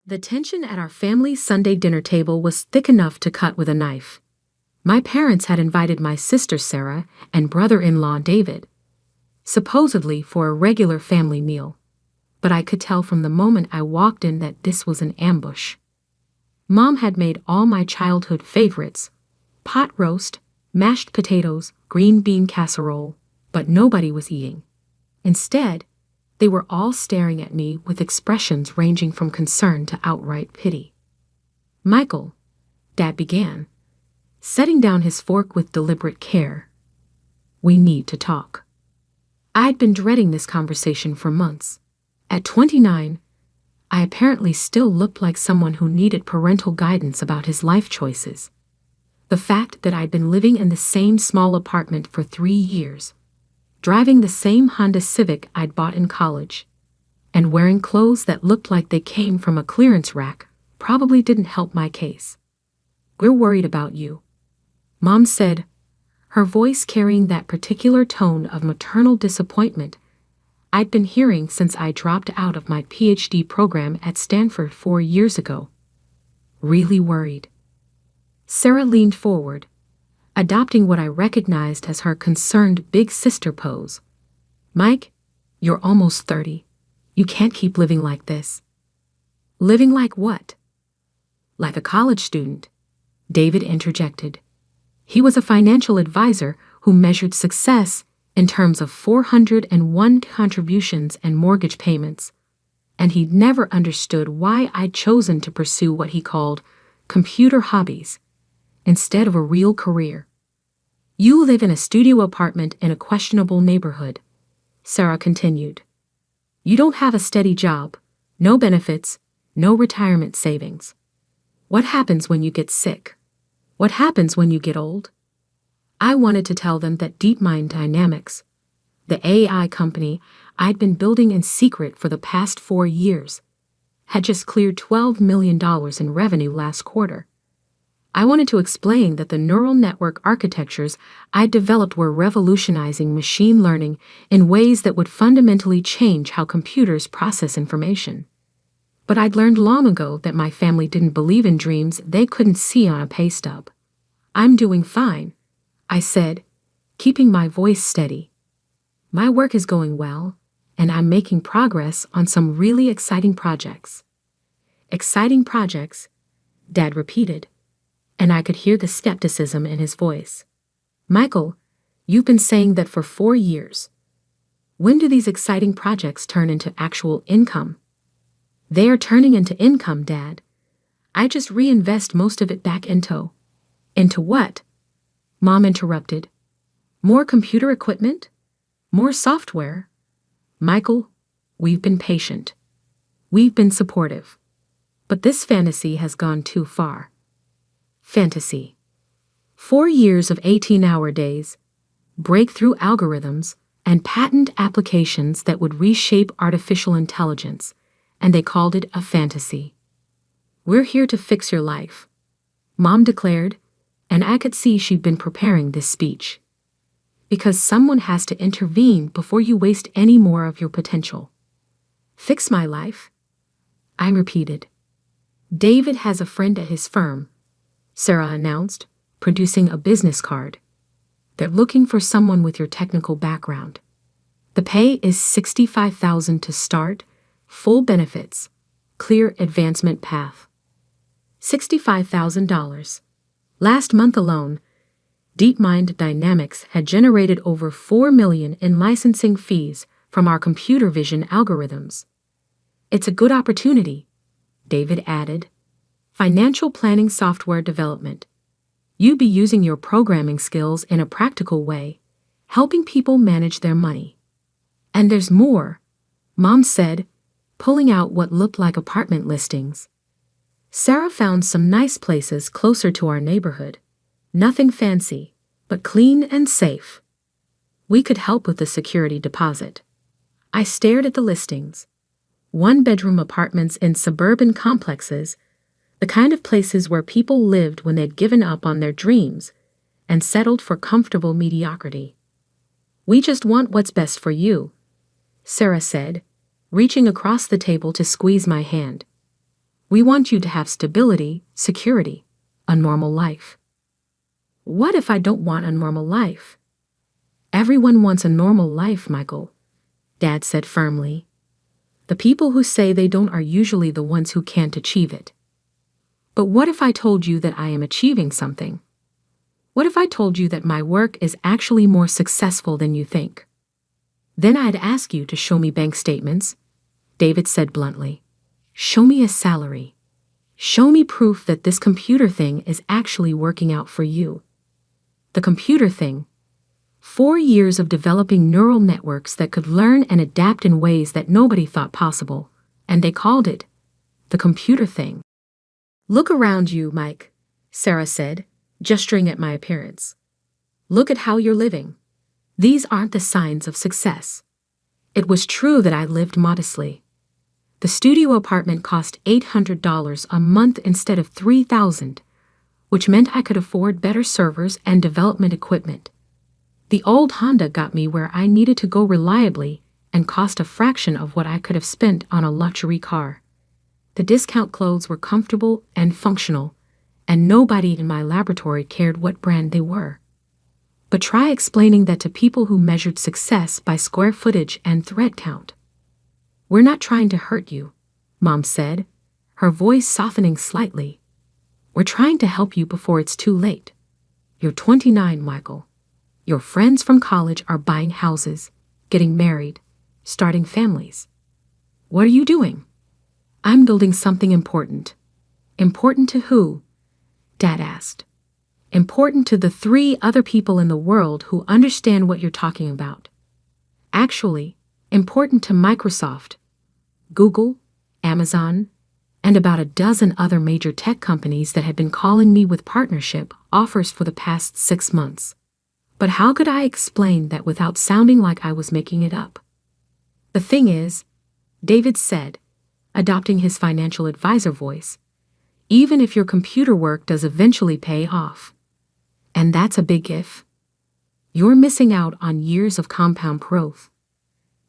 The tension at our family's Sunday dinner table was thick enough to cut with a knife. My parents had invited my sister Sarah and brother-in-law David, supposedly for a regular family meal. But I could tell from the moment I walked in that this was an ambush. Mom had made all my childhood favorites: pot roast, mashed potatoes, green bean casserole, but nobody was eating. Instead, they were all staring at me with expressions ranging from concern to outright pity. "Michael," Dad began, setting down his fork with deliberate care, "we need to talk." I'd been dreading this conversation for months. At 29, I apparently still looked like someone who needed parental guidance about his life choices. The fact that I'd been living in the same small apartment for 3 years, driving the same Honda Civic I'd bought in college, and wearing clothes that looked like they came from a clearance rack probably didn't help my case. "We're worried about you," Mom said, her voice carrying that particular tone of maternal disappointment I'd been hearing since I dropped out of my PhD program at Stanford 4 years ago. "Really worried." Sarah leaned forward, adopting what I recognized as her concerned big sister pose. "Mike, you're almost 30. You can't keep living like this." "Living like what?" "Like a college student," David interjected. He was a financial advisor who measured success in terms of 401 contributions and mortgage payments, and he'd never understood why I'd chosen to pursue what he called computer hobbies instead of a real career. "You live in a studio apartment in a questionable neighborhood," Sarah continued. "You don't have a steady job, no benefits, no retirement savings. What happens when you get sick? What happens when you get old?" I wanted to tell them that DeepMind Dynamics, the AI company I'd been building in secret for the past 4 years, had just cleared $12 million in revenue last quarter. I wanted to explain that the neural network architectures I developed were revolutionizing machine learning in ways that would fundamentally change how computers process information. But I'd learned long ago that my family didn't believe in dreams they couldn't see on a pay stub. "I'm doing fine," I said, keeping my voice steady. "My work is going well, and I'm making progress on some really exciting projects." "Exciting projects," Dad repeated, and I could hear the skepticism in his voice. "Michael, you've been saying that for 4 years. When do these exciting projects turn into actual income?" "They are turning into income, Dad. I just reinvest most of it back into..." "Into what?" Mom interrupted. "More computer equipment? More software?" "Michael, we've been patient. We've been supportive. But this fantasy has gone too far." Fantasy. 4 years of 18-hour days, breakthrough algorithms, and patent applications that would reshape artificial intelligence, and they called it a fantasy. "We're here to fix your life," Mom declared, and I could see she'd been preparing this speech. "Because someone has to intervene before you waste any more of your potential." "Fix my life?" I repeated. "David has a friend at his firm," Sarah announced, producing a business card. "They're looking for someone with your technical background. The pay is $65,000 to start, full benefits, clear advancement path." $65,000. Last month alone, DeepMind Dynamics had generated over $4 million in licensing fees from our computer vision algorithms. "It's a good opportunity," David added. "Financial planning software development. You'd be using your programming skills in a practical way, helping people manage their money." "And there's more," Mom said, pulling out what looked like apartment listings. "Sarah found some nice places closer to our neighborhood. Nothing fancy, but clean and safe. We could help with the security deposit." I stared at the listings. 1-bedroom apartments in suburban complexes, the kind of places where people lived when they'd given up on their dreams and settled for comfortable mediocrity. "We just want what's best for you," Sarah said, reaching across the table to squeeze my hand. We want you to have stability, security, a normal life. What if I don't want a normal life? Everyone wants a normal life, Michael, Dad said firmly. The people who say they don't are usually the ones who can't achieve it. But what if I told you that I am achieving something? What if I told you that my work is actually more successful than you think? Then I'd ask you to show me bank statements, David said bluntly. Show me a salary. Show me proof that this computer thing is actually working out for you. The computer thing. 4 years of developing neural networks that could learn and adapt in ways that nobody thought possible, and they called it the computer thing. Look around you, Mike, Sarah said, gesturing at my appearance. Look at how you're living. These aren't the signs of success. It was true that I lived modestly. The studio apartment cost $800 a month instead of $3,000, which meant I could afford better servers and development equipment. The old Honda got me where I needed to go reliably and cost a fraction of what I could have spent on a luxury car. The discount clothes were comfortable and functional, and nobody in my laboratory cared what brand they were. But try explaining that to people who measured success by square footage and thread count. We're not trying to hurt you, Mom said, her voice softening slightly. We're trying to help you before it's too late. You're 29, Michael. Your friends from college are buying houses, getting married, starting families. What are you doing? I'm building something important. Important to who? Dad asked. Important to the 3 other people in the world who understand what you're talking about. Actually, important to Microsoft, Google, Amazon, and about a dozen other major tech companies that had been calling me with partnership offers for the past 6 months. But how could I explain that without sounding like I was making it up? The thing is, David said, adopting his financial advisor voice, even if your computer work does eventually pay off. And that's a big if. You're missing out on years of compound growth,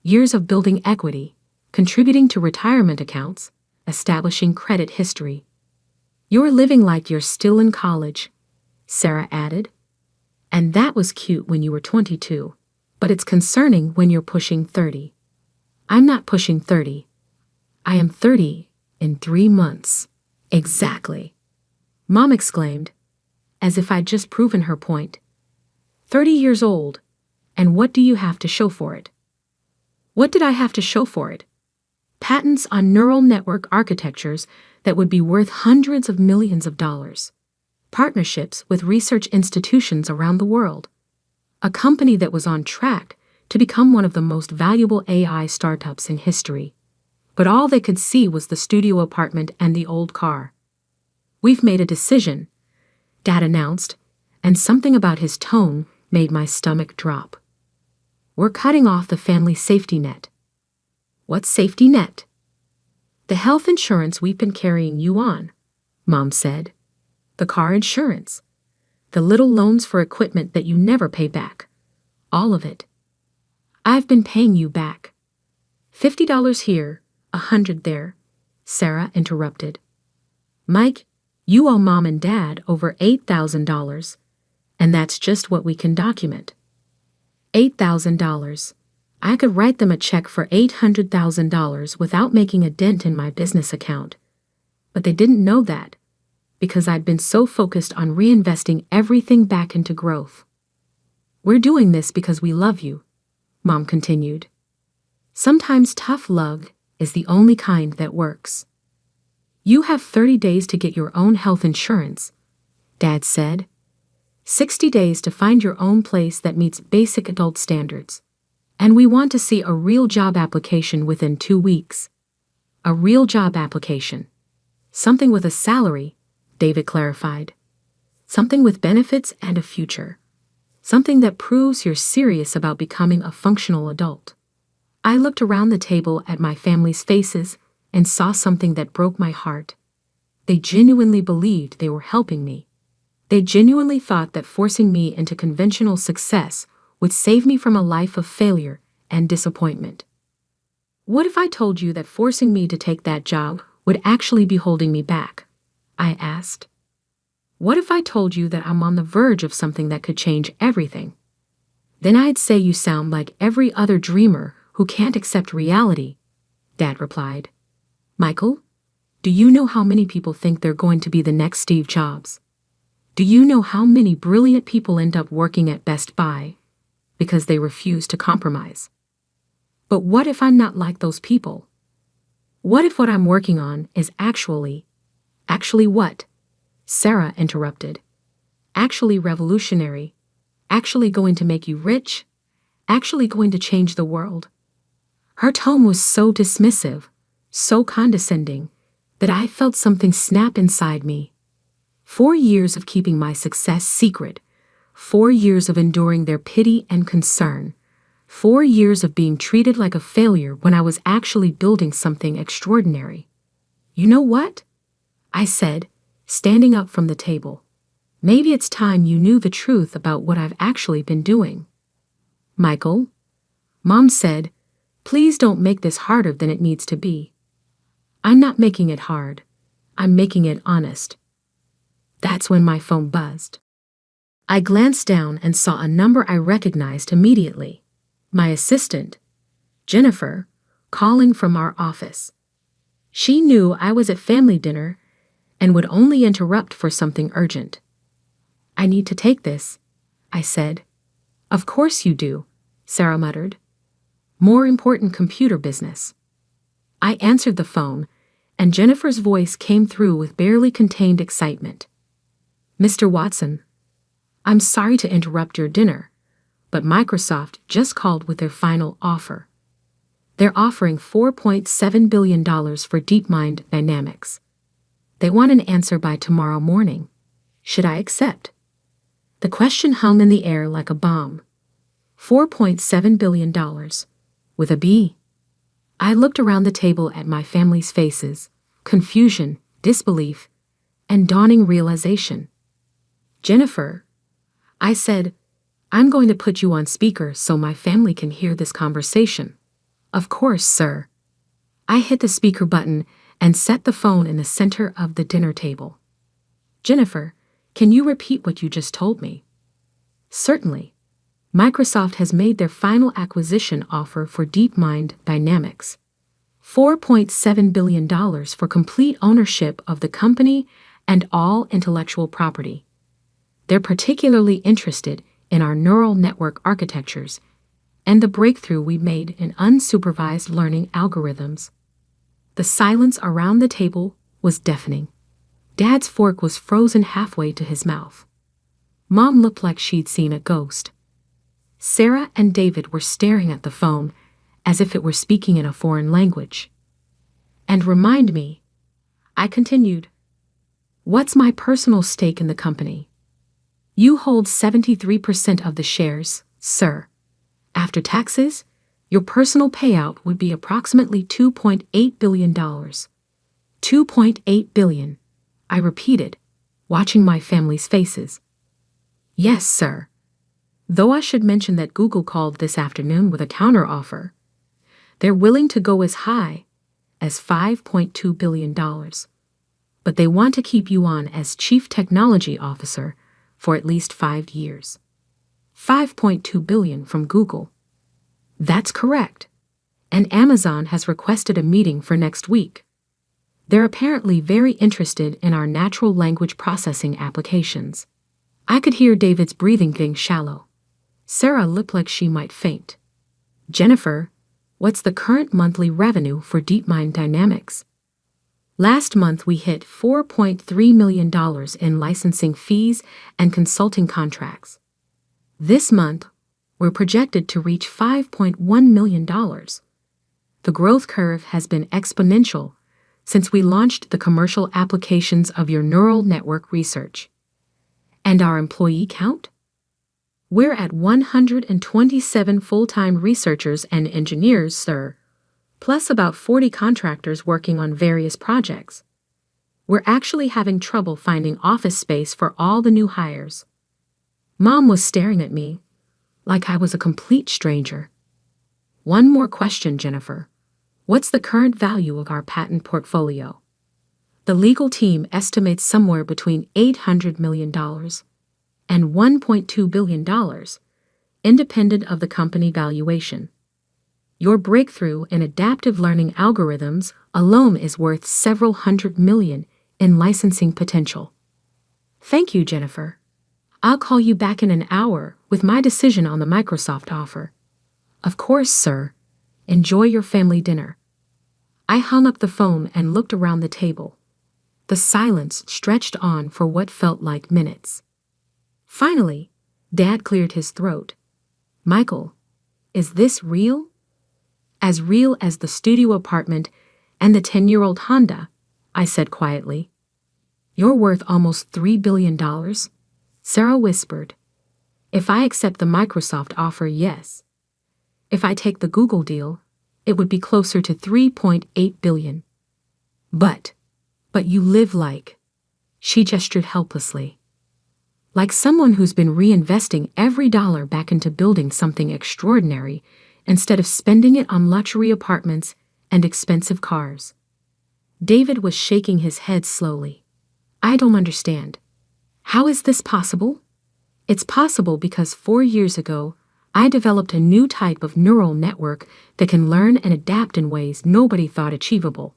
years of building equity, contributing to retirement accounts, establishing credit history. You're living like you're still in college, Sarah added. And that was cute when you were 22, but it's concerning when you're pushing 30. I'm not pushing 30. I am 30 in 3 months. Exactly. Mom exclaimed, as if I'd just proven her point. 30 years old, and what do you have to show for it? What did I have to show for it? Patents on neural network architectures that would be worth hundreds of millions of dollars. Partnerships with research institutions around the world. A company that was on track to become one of the most valuable AI startups in history. But all they could see was the studio apartment and the old car. We've made a decision, Dad announced, and something about his tone made my stomach drop. We're cutting off the family safety net. What safety net? The health insurance we've been carrying you on, Mom said. The car insurance. The little loans for equipment that you never pay back. All of it. I've been paying you back. $50 here, $100 there, Sarah interrupted. Mike, you owe Mom and Dad over $8,000, and that's just what we can document. $8,000. I could write them a check for $800,000 without making a dent in my business account. But they didn't know that, because I'd been so focused on reinvesting everything back into growth. We're doing this because we love you, Mom continued. Sometimes tough love is the only kind that works. You have 30 days to get your own health insurance, Dad said. 60 days to find your own place that meets basic adult standards. And we want to see a real job application within 2 weeks. A real job application. Something with a salary, David clarified. Something with benefits and a future. Something that proves you're serious about becoming a functional adult. I looked around the table at my family's faces and saw something that broke my heart. They genuinely believed they were helping me. They genuinely thought that forcing me into conventional success would save me from a life of failure and disappointment. What if I told you that forcing me to take that job would actually be holding me back? I asked. What if I told you that I'm on the verge of something that could change everything? Then I'd say you sound like every other dreamer who can't accept reality, Dad replied. Michael, do you know how many people think they're going to be the next Steve Jobs? Do you know how many brilliant people end up working at Best Buy because they refuse to compromise? But what if I'm not like those people? What if what I'm working on is actually what? Sarah interrupted. Actually revolutionary. Actually going to make you rich. Actually going to change the world. Her tone was so dismissive, so condescending, that I felt something snap inside me. 4 years of keeping my success secret. 4 years of enduring their pity and concern. 4 years of being treated like a failure when I was actually building something extraordinary. You know what? I said, standing up from the table. Maybe it's time you knew the truth about what I've actually been doing. Michael, Mom said, please don't make this harder than it needs to be. I'm not making it hard. I'm making it honest. That's when my phone buzzed. I glanced down and saw a number I recognized immediately. My assistant, Jennifer, calling from our office. She knew I was at family dinner and would only interrupt for something urgent. I need to take this, I said. Of course you do, Sarah muttered. More important computer business. I answered the phone, and Jennifer's voice came through with barely contained excitement. Mr. Watson, I'm sorry to interrupt your dinner, but Microsoft just called with their final offer. They're offering $4.7 billion for DeepMind Dynamics. They want an answer by tomorrow morning. Should I accept? The question hung in the air like a bomb. $4.7 billion. With a B. I looked around the table at my family's faces, confusion, disbelief, and dawning realization. Jennifer, I said, I'm going to put you on speaker so my family can hear this conversation. Of course, sir. I hit the speaker button and set the phone in the center of the dinner table. Jennifer, can you repeat what you just told me? Certainly. Microsoft has made their final acquisition offer for DeepMind Dynamics. $4.7 billion for complete ownership of the company and all intellectual property. They're particularly interested in our neural network architectures and the breakthrough we made in unsupervised learning algorithms. The silence around the table was deafening. Dad's fork was frozen halfway to his mouth. Mom looked like she'd seen a ghost. Sarah and David were staring at the phone as if it were speaking in a foreign language. And remind me, I continued, what's my personal stake in the company? You hold 73% of the shares, sir. After taxes, your personal payout would be approximately $2.8 billion. $2.8 billion, I repeated, watching my family's faces. Yes, sir. Though I should mention that Google called this afternoon with a counteroffer. They're willing to go as high as $5.2 billion. But they want to keep you on as Chief Technology Officer for at least 5 years. $5.2 billion from Google. That's correct. And Amazon has requested a meeting for next week. They're apparently very interested in our natural language processing applications. I could hear David's breathing getting shallow. Sarah looked like she might faint. Jennifer, what's the current monthly revenue for DeepMind Dynamics? Last month we hit $4.3 million in licensing fees and consulting contracts. This month, we're projected to reach $5.1 million. The growth curve has been exponential since we launched the commercial applications of your neural network research. And our employee count? We're at 127 full-time researchers and engineers, sir, plus about 40 contractors working on various projects. We're actually having trouble finding office space for all the new hires. Mom was staring at me like I was a complete stranger. One more question, Jennifer. What's the current value of our patent portfolio? The legal team estimates somewhere between $800 million and $1.2 billion, independent of the company valuation. Your breakthrough in adaptive learning algorithms alone is worth several hundred million in licensing potential. Thank you, Jennifer. I'll call you back in an hour with my decision on the Microsoft offer. Of course, sir. Enjoy your family dinner. I hung up the phone and looked around the table. The silence stretched on for what felt like minutes. Finally, Dad cleared his throat. Michael, is this real? As real as the studio apartment and the 10-year-old Honda, I said quietly. You're worth almost $3 billion, Sarah whispered. If I accept the Microsoft offer, yes. If I take the Google deal, it would be closer to $3.8 billion. But you live like, she gestured helplessly. Like someone who's been reinvesting every dollar back into building something extraordinary instead of spending it on luxury apartments and expensive cars. David was shaking his head slowly. I don't understand. How is this possible? It's possible because 4 years ago, I developed a new type of neural network that can learn and adapt in ways nobody thought achievable.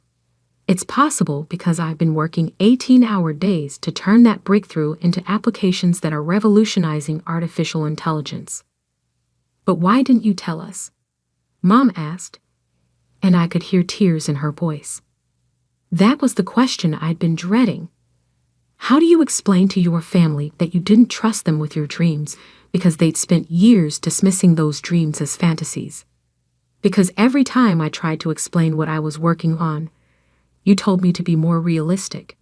It's possible because I've been working 18-hour days to turn that breakthrough into applications that are revolutionizing artificial intelligence. But why didn't you tell us? Mom asked, and I could hear tears in her voice. That was the question I'd been dreading. How do you explain to your family that you didn't trust them with your dreams because they'd spent years dismissing those dreams as fantasies? Because every time I tried to explain what I was working on, you told me to be more realistic.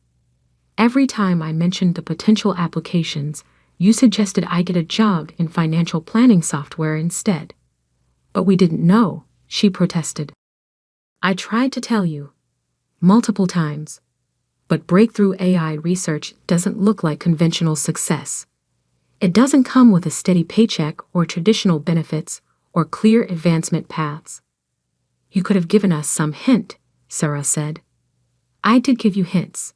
Every time I mentioned the potential applications, you suggested I get a job in financial planning software instead. But we didn't know, she protested. I tried to tell you. Multiple times. But breakthrough AI research doesn't look like conventional success. It doesn't come with a steady paycheck or traditional benefits or clear advancement paths. You could have given us some hint, Sarah said. I did give you hints.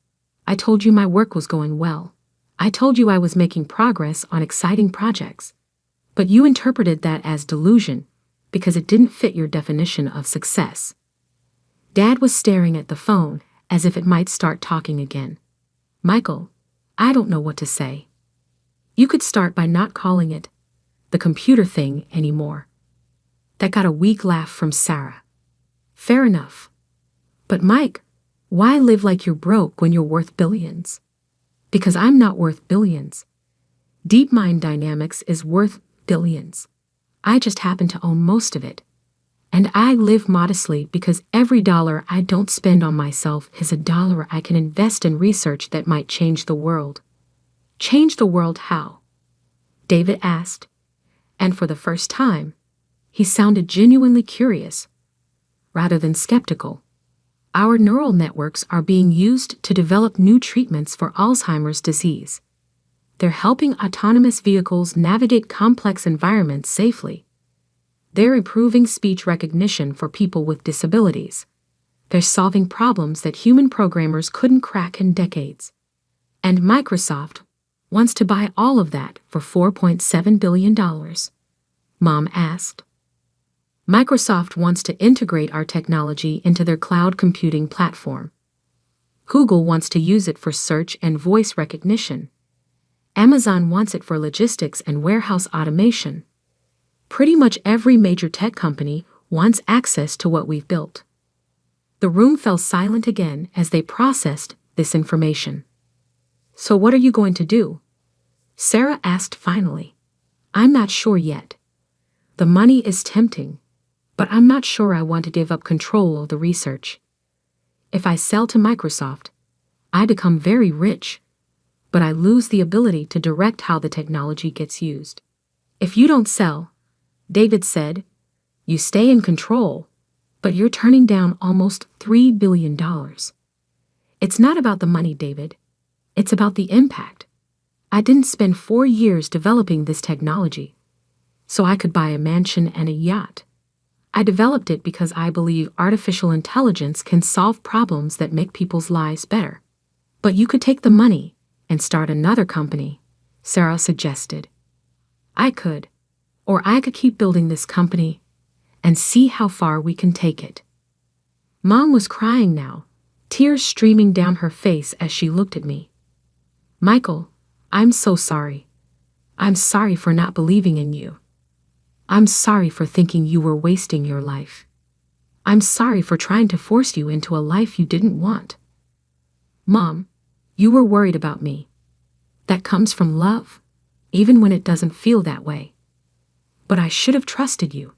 I told you my work was going well. I told you I was making progress on exciting projects. But you interpreted that as delusion because it didn't fit your definition of success. Dad was staring at the phone as if it might start talking again. Michael, I don't know what to say. You could start by not calling it the computer thing anymore. That got a weak laugh from Sarah. Fair enough. But Mike, why live like you're broke when you're worth billions? Because I'm not worth billions. DeepMind Dynamics is worth billions. I just happen to own most of it. And I live modestly because every dollar I don't spend on myself is a dollar I can invest in research that might change the world. Change the world how? David asked. And for the first time, he sounded genuinely curious, rather than skeptical. Our neural networks are being used to develop new treatments for Alzheimer's disease. They're helping autonomous vehicles navigate complex environments safely. They're improving speech recognition for people with disabilities. They're solving problems that human programmers couldn't crack in decades. And Microsoft wants to buy all of that for $4.7 billion. Mom asked. Microsoft wants to integrate our technology into their cloud computing platform. Google wants to use it for search and voice recognition. Amazon wants it for logistics and warehouse automation. Pretty much every major tech company wants access to what we've built. The room fell silent again as they processed this information. So what are you going to do? Sarah asked finally. I'm not sure yet. The money is tempting, but I'm not sure I want to give up control of the research. If I sell to Microsoft, I become very rich, but I lose the ability to direct how the technology gets used. If you don't sell, David said, you stay in control, but you're turning down almost $3 billion. It's not about the money, David. It's about the impact. I didn't spend 4 years developing this technology so I could buy a mansion and a yacht. I developed it because I believe artificial intelligence can solve problems that make people's lives better. But you could take the money and start another company, Sarah suggested. I could. Or I could keep building this company and see how far we can take it. Mom was crying now, tears streaming down her face as she looked at me. Michael, I'm so sorry. I'm sorry for not believing in you. I'm sorry for thinking you were wasting your life. I'm sorry for trying to force you into a life you didn't want. Mom, you were worried about me. That comes from love, even when it doesn't feel that way. But I should have trusted you.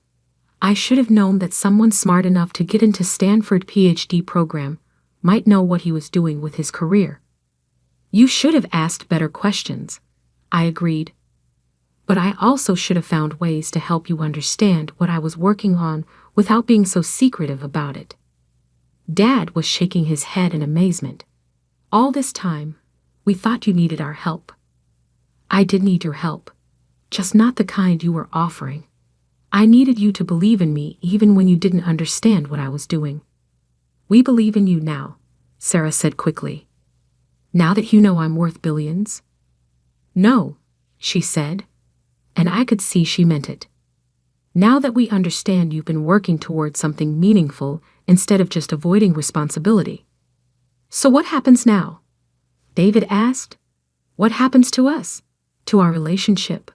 I should have known that someone smart enough to get into Stanford PhD program might know what he was doing with his career. You should have asked better questions, I agreed. But I also should have found ways to help you understand what I was working on without being so secretive about it. Dad was shaking his head in amazement. All this time, we thought you needed our help. I did need your help, just not the kind you were offering. I needed you to believe in me even when you didn't understand what I was doing. We believe in you now, Sarah said quickly. Now that you know I'm worth billions? No, she said, and I could see she meant it. Now that we understand you've been working towards something meaningful instead of just avoiding responsibility. So what happens now? David asked. What happens to us? To our relationship?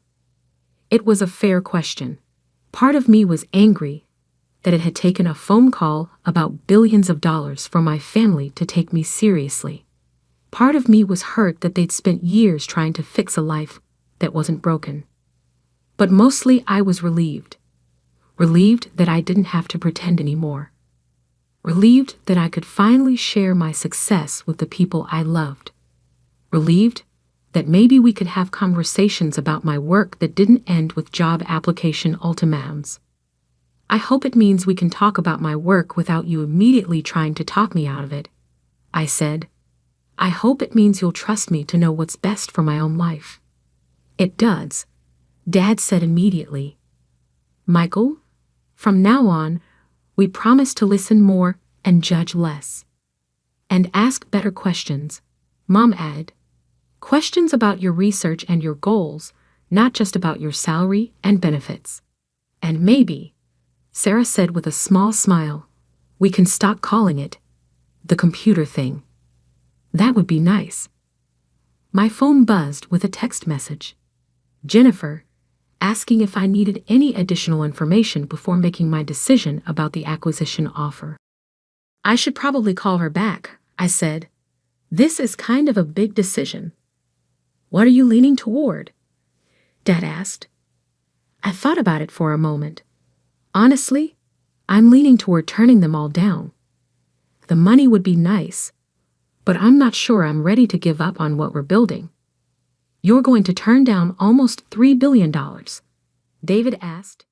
It was a fair question. Part of me was angry that it had taken a phone call about billions of dollars for my family to take me seriously. Part of me was hurt that they'd spent years trying to fix a life that wasn't broken. But mostly I was relieved. Relieved that I didn't have to pretend anymore. Relieved that I could finally share my success with the people I loved. Relieved that maybe we could have conversations about my work that didn't end with job application ultimatums. I hope it means we can talk about my work without you immediately trying to talk me out of it, I said. I hope it means you'll trust me to know what's best for my own life. It does, Dad said immediately. Michael, from now on, we promise to listen more and judge less. And ask better questions, Mom added. Questions about your research and your goals, not just about your salary and benefits. And maybe, Sarah said with a small smile, we can stop calling it the computer thing. That would be nice. My phone buzzed with a text message. Jennifer, asking if I needed any additional information before making my decision about the acquisition offer. I should probably call her back, I said. This is kind of a big decision. What are you leaning toward? Dad asked. I thought about it for a moment. Honestly, I'm leaning toward turning them all down. The money would be nice, but I'm not sure I'm ready to give up on what we're building. You're going to turn down almost $3 billion, David asked.